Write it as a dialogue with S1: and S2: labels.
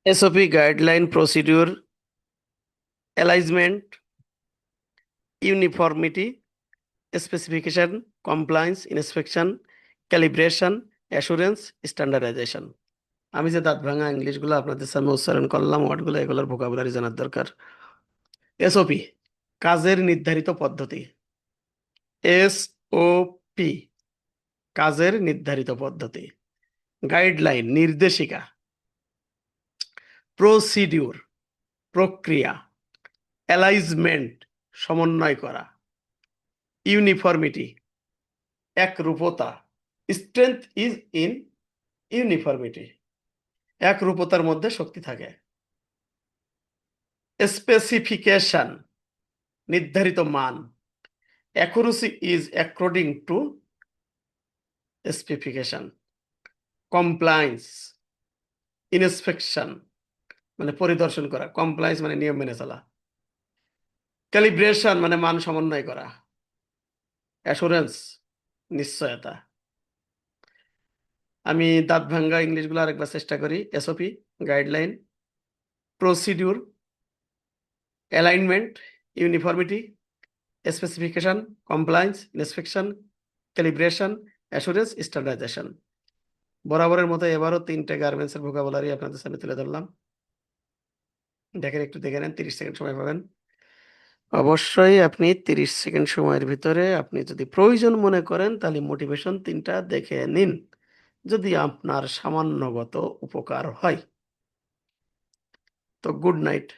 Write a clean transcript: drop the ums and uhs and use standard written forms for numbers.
S1: SOP guideline procedure, alignment, uniformity, specification, compliance, inspection, calibration, assurance, standardization. আমি যে দাঁত ভাঙা ইংলিশগুলো আপনাদের সামনে উচ্চারণ করলাম ওয়ার্ডগুলো এগুলোর ভোকাবুলারি জানার দরকার। এসওপি কাজের নির্ধারিত পদ্ধতি। এসওপি কাজের নির্ধারিত পদ্ধতি। গাইডলাইন নির্দেশিকা। প্রসিডিউর প্রক্রিয়া। অ্যালাইজমেন্ট সমন্বয় করা। ইউনিফর্মিটি একরূপতা। স্ট্রেংথ ইজ ইন ইউনিফর্মিটি একরূপতার মধ্যে শক্তি থাকে। স্পেসিফিকেশন নির্ধারিত মান। Accuracy is according to specification. Compliance inspection মানে পরিদর্শন করা, কমপ্লায়েন্স মানে নিয়ম মেনে চলা। ক্যালিব্রেশন মানে মান সমন্বয় করা। অ্যাসুরেন্স নিশ্চয়তা। আমি দাঁত ভাঙ্গা ইংলিশগুলো আরেকবার চেষ্টা করি। SOP guideline, procedure, alignment, uniformity, specification, compliance, inspection, calibration, assurance, standardisation. বরাবরের মতো এবারও 3টে গার্মেন্টসের ভোকাবুলারি আপনাদের সামনে তুলে ধরলাম। দেখেন, একটু দেখে নেন, 30 সেকেন্ড সময় পাবেন। অবশ্যই আপনি 30 সেকেন্ড সময়ের ভিতরে আপনি যদি প্রয়োজন মনে করেন তাহলে মোটিভেশন 3টা দেখে নিন, যদি আপনার সামান্যগত উপকার হয়। তো গুড নাইট।